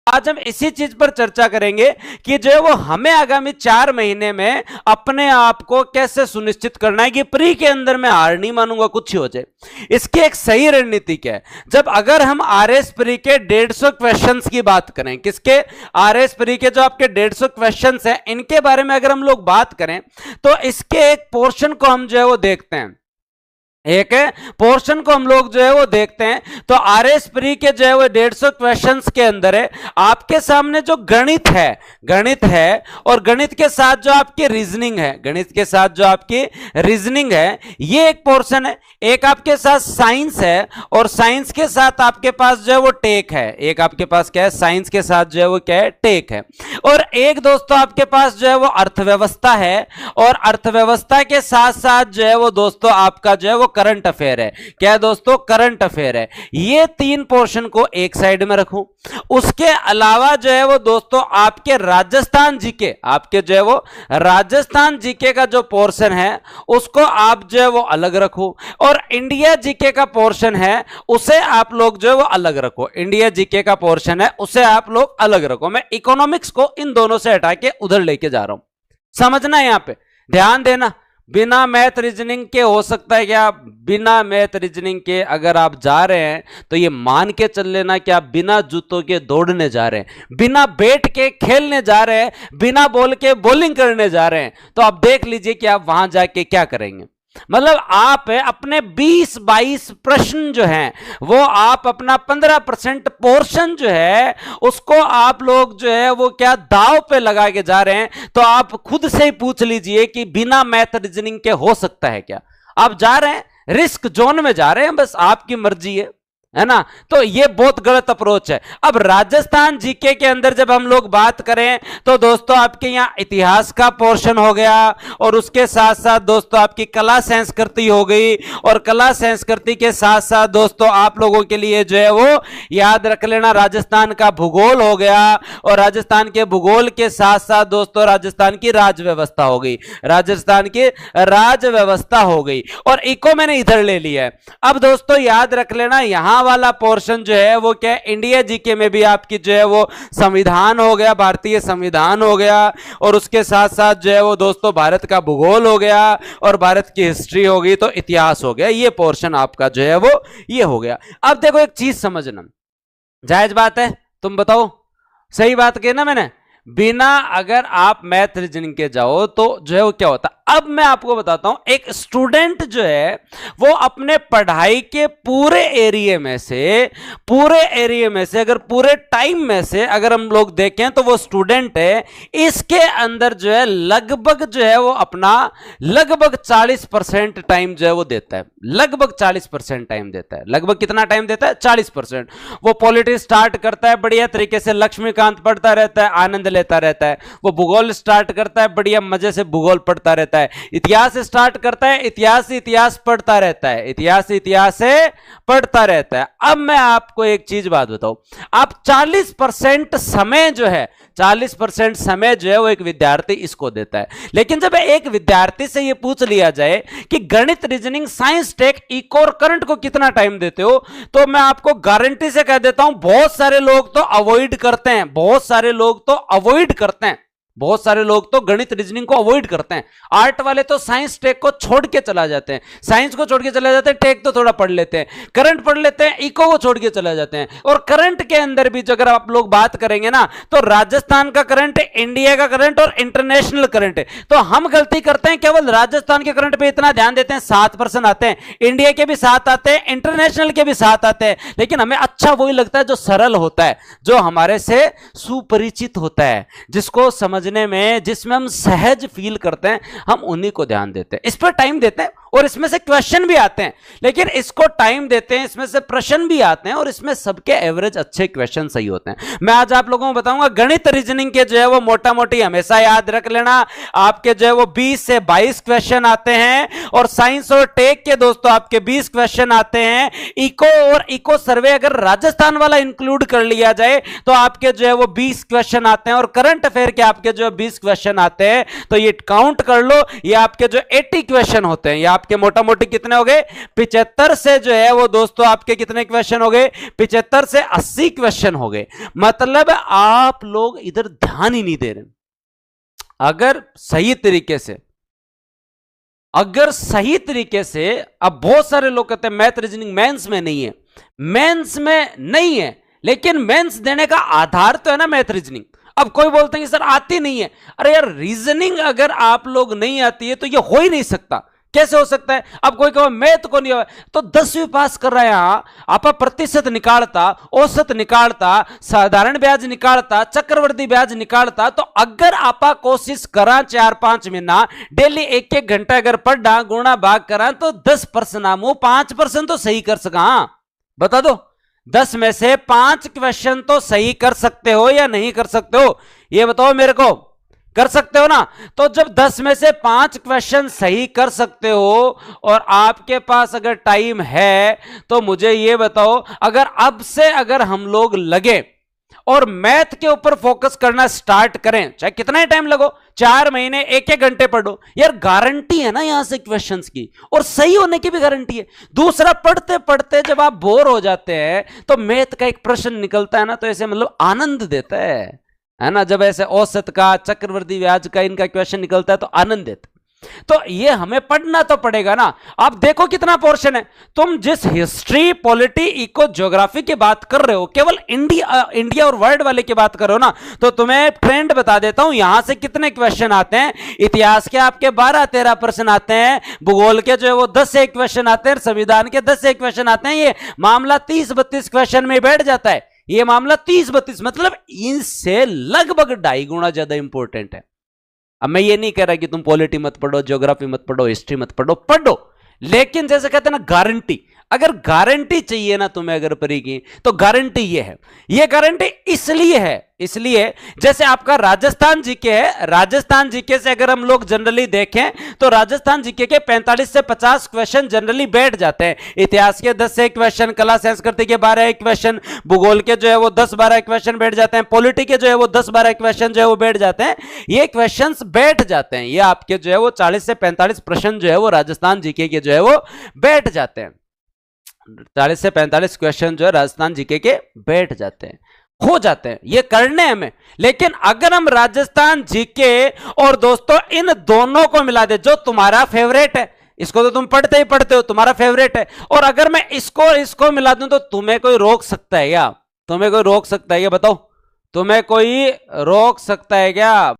आज हम इसी चीज पर चर्चा करेंगे कि जो है वो हमें आगामी 4 महीने में अपने आप को कैसे सुनिश्चित करना है कि प्री के अंदर मैं हार नहीं मानूंगा, कुछ ही हो जाए। इसकी एक सही रणनीति क्या है? जब अगर हम आरएस प्री के 150 क्वेश्चंस की बात करें, किसके? आरएस प्री के जो आपके 150 क्वेश्चंस हैं, इनके बारे में अगर हम लोग बात करें तो इसके एक पोर्शन को हम जो है वो देखते हैं, एक पोर्शन को हम लोग जो है वो देखते हैं। तो आरएस प्री के जो है वो 150 क्वेश्चंस के अंदर है आपके सामने जो गणित है और गणित के साथ जो आपकी रीजनिंग है, गणित के साथ जो आपकी रीजनिंग है, ये एक पोर्शन है। एक आपके साथ साइंस है और साइंस के साथ आपके पास जो है वो टेक है। एक आपके पास क्या है? साइंस के साथ जो है वो क्या है? टेक है। और एक दोस्तों आपके पास जो है वो अर्थव्यवस्था है और अर्थव्यवस्था के साथ साथ जो है वो दोस्तों आपका जो है वो करंट अफेयर है। क्या है दोस्तों? करंट अफेयर है। ये 3 पोर्शन को एक साइड में रखूं। उसके अलावा जो है वो दोस्तों आपके राजस्थान जीके, आपके जो है वो राजस्थान जीके का जो पोर्शन है उसको आप जो है वो अलग रखो और इंडिया जीके का पोर्शन है उसे आप लोग जो है वो अलग रखो। इंडिया जीके का पोर्शन है उसे आप लोग अलग रखो। मैं इकोनॉमिक्स को इन दोनों से हटा के उधर लेके जा रहा हूं। समझना है, यहां पे ध्यान देना। बिना मैथ रीजनिंग के हो सकता है क्या? बिना मैथ रीजनिंग के अगर आप जा रहे हैं तो ये मान के चल लेना कि आप बिना जूतों के दौड़ने जा रहे हैं, बिना बैट के खेलने जा रहे हैं, बिना बॉल के बॉलिंग करने जा रहे हैं। तो आप देख लीजिए कि आप वहां जाके क्या करेंगे। मतलब आप अपने 20-22 प्रश्न जो हैं वो आप अपना 15% पोर्शन जो है उसको आप लोग जो है वो क्या दांव पे लगा के जा रहे हैं। तो आप खुद से ही पूछ लीजिए कि बिना मैथ रीजनिंग के हो सकता है क्या? आप जा रहे हैं, रिस्क जोन में जा रहे हैं, बस आपकी मर्जी है ना। तो ये बहुत गलत अप्रोच है। अब राजस्थान जीके के अंदर जब हम लोग बात करें तो दोस्तों आपके यहां इतिहास का पोर्शन हो गया और उसके साथ साथ दोस्तों आपकी कला संस्कृति हो गई और कला संस्कृति के साथ साथ दोस्तों आप लोगों के लिए जो है वो याद रख लेना राजस्थान का भूगोल हो गया और राजस्थान के भूगोल के साथ साथ दोस्तों राजस्थान की राज व्यवस्था हो गई, राजस्थान की राज व्यवस्था हो गई और इको मैंने इधर ले लिया है। अब दोस्तों याद रख लेना यहां वाला पोर्शन जो है वो क्या? इंडिया जीके में भी आपकी जो है वो संविधान हो गया, भारतीय संविधान हो गया और उसके साथ साथ जो है वो दोस्तों भारत का भूगोल हो गया और भारत की हिस्ट्री हो गई, तो इतिहास हो गया। ये पोर्शन आपका जो है वो ये हो गया। अब देखो एक चीज समझना, जायज बात है, तुम बताओ सही बात कही ना मैंने? बिना अगर आप मैथ रीजनिंग के जाओ तो जो है वो क्या होता। अब मैं आपको बताता हूं, एक स्टूडेंट जो है वो अपने पढ़ाई के पूरे एरिया में से अगर पूरे टाइम में से अगर हम लोग देखें तो वो स्टूडेंट है, इसके अंदर जो है लगभग जो है वो अपना लगभग 40% टाइम जो है वो देता है। लगभग 40% टाइम देता है। लगभग कितना टाइम देता है? 40%। वो पॉलिटिक्स स्टार्ट करता है बढ़िया तरीके से, लक्ष्मीकांत पढ़ता रहता है, आनंद लेता रहता है। वो भूगोल स्टार्ट करता है, बढ़िया मजे से भूगोल पढ़ता रहता है। इतिहास स्टार्ट करता है, इतिहास पढ़ता रहता है, इतिहास से पढ़ता रहता है। अब मैं आपको एक चीज बात बताऊं, आप 40% समय जो है 40% समय जो है वो एक विद्यार्थी इसको देता है। लेकिन जब एक विद्यार्थी से ये पूछ लिया जाए कि गणित, रीजनिंग, साइंस, टेक, इको और करंट को कितना टाइम देते हो, तो मैं आपको गारंटी से कह देता हूं बहुत सारे लोग तो अवॉइड करते हैं, बहुत सारे लोग तो गणित रीजनिंग को अवॉइड करते हैं। आर्ट वाले तो साइंस टेक को छोड़ के चला जाते हैं, साइंस को छोड़ के चले जाते हैं, टेक तो थोड़ा पढ़ लेते हैं, करंट पढ़ लेते हैं, इको को छोड़ के चले जाते हैं। और करंट के अंदर भी जो अगर आप लोग बात करेंगे ना तो राजस्थान का करंट, इंडिया का करंट और इंटरनेशनल करंट है। तो हम गलती करते हैं, केवल राजस्थान के करंट पे इतना ध्यान देते हैं, 7% आते हैं, इंडिया के भी 7 आते हैं, इंटरनेशनल के भी 7 आते हैं। लेकिन हमें अच्छा वही लगता है जो सरल होता है, जो हमारे से सुपरिचित होता है, जिसको समझने में, जिसमें हम सहज फील करते हैं, हम उन्हीं को ध्यान देते हैं, इस पर टाइम देते हैं। और इसमें से क्वेश्चन भी आते हैं, लेकिन इसको टाइम देते हैं, इसमें से प्रश्न भी आते हैं और इसमें सबके एवरेज अच्छे क्वेश्चन सही होते हैं। मैं आज आप लोगों को बताऊंगा गणित रीजनिंग के जो है वो मोटा मोटी हमेशा याद रख लेना, आपके जो है वो 20 से 22 क्वेश्चन आते हैं और साइंस और टेक के दोस्तों आपके 20 क्वेश्चन आते हैं। इको सर्वे अगर राजस्थान वाला इंक्लूड कर लिया जाए तो आपके जो है वो 20 क्वेश्चन आते हैं और करंट अफेयर के आपके जो 20 क्वेश्चन आते हैं। तो ये काउंट कर लो, ये आपके जो 80 क्वेश्चन होते हैं, आपके मोटा मोटी कितने हो गए? 75 से जो है वो दोस्तों आपके कितने क्वेश्चन हो गए? 75 से 80 क्वेश्चन हो गए। मतलब आप लोग इधर ध्यान ही नहीं दे रहे। अगर सही तरीके से, अब बहुत सारे लोग कहते हैं मैथ रीजनिंग मेंस में नहीं है। मेंस में नहीं है, लेकिन मेंस देने का आधार तो है ना मैथ रीजनिंग। अब कोई बोलते हैं कि सर आती नहीं है। अरे यार, रीजनिंग अगर आप लोग नहीं आती है तो ये हो ही नहीं सकता। कैसे हो सकता है? अब कोई कहो मैथ को नहीं हो, तो 10वीं पास कर रहा है, यहां आप प्रतिशत निकालता, औसत निकालता, साधारण ब्याज निकालता, चक्रवर्ती ब्याज निकालता, तो अगर आप कोशिश करा 4-5 महीना डेली 1-1 घंटा अगर पढ़ा, गुणा भाग करा, तो 10% आमू 5% तो सही कर सका। बता दो, 10 में से 5 क्वेश्चन तो सही कर सकते हो या नहीं कर सकते हो? ये बताओ मेरे को। कर सकते हो ना? तो जब 10 में से 5 क्वेश्चन सही कर सकते हो और आपके पास अगर टाइम है, तो मुझे ये बताओ, अगर अब से अगर हम लोग लगे और मैथ के ऊपर फोकस करना स्टार्ट करें, चाहे कितना ही टाइम लगो, 4 महीने 1-1 घंटे पढ़ो, यार गारंटी है ना यहां से क्वेश्चंस की, और सही होने की भी गारंटी है। दूसरा, पढ़ते पढ़ते जब आप बोर हो जाते हैं तो मैथ का एक प्रश्न निकलता है ना, तो ऐसे मतलब आनंद देता है ना। जब ऐसे औसत का, चक्रवर्ती ब्याज का इनका क्वेश्चन निकलता है तो आनंद देता। तो ये हमें पढ़ना तो पड़ेगा ना। आप देखो कितना पोर्शन है। तुम जिस हिस्ट्री, पॉलिटी, इको, ज्योग्राफी की बात कर रहे हो, केवल इंडिया और वर्ल्ड वाले की बात करो ना, तो तुम्हें ट्रेंड बता देता हूं, यहां से कितने क्वेश्चन आते हैं। इतिहास के आपके 12-13 प्रश्न आते हैं, भूगोल के जो है वो 10-1 क्वेश्चन आते हैं, संविधान के 10-1 क्वेश्चन आते हैं। ये मामला 30-32 क्वेश्चन में बैठ जाता है। ये मामला 30-32, मतलब इनसे लगभग 2.5 गुना ज्यादा इंपॉर्टेंट है। अब मैं ये नहीं कह रहा कि तुम पॉलिटी मत पढ़ो, ज्योग्राफी मत पढ़ो, हिस्ट्री मत पढ़ो, पढ़ो, लेकिन जैसे कहते हैं ना गारंटी, अगर गारंटी चाहिए ना तुम्हें अगर परी की, तो गारंटी ये है। ये गारंटी इसलिए जैसे आपका राजस्थान जीके है, राजस्थान जीके से अगर हम लोग जनरली देखें तो राजस्थान जीके के 45 से 50 क्वेश्चन जनरली बैठ जाते हैं। इतिहास के 10 से क्वेश्चन, कला संस्कृति के 12 क्वेश्चन, भूगोल के जो है वो 10-12 क्वेश्चन बैठ जाते हैं, पॉलिटी के जो है वो 10-12 क्वेश्चन जो है वो बैठ जाते हैं। ये क्वेश्चन बैठ जाते हैं, ये आपके जो है वो 40 से 45 प्रश्न जो है वो राजस्थान जीके के जो है वो बैठ जाते हैं। 40 से 45 क्वेश्चन जो है राजस्थान जीके के बैठ जाते हैं, हो जाते हैं, ये करने हमें। लेकिन अगर हम राजस्थान जीके और दोस्तों इन दोनों को मिला दे, जो तुम्हारा फेवरेट है, इसको तो तुम पढ़ते ही पढ़ते हो, तुम्हारा फेवरेट है, और अगर मैं इसको मिला दूं, तो तुम्हें कोई रोक सकता है क्या? तुम्हें कोई रोक सकता है क्या? बताओ, तुम्हें कोई रोक सकता है क्या?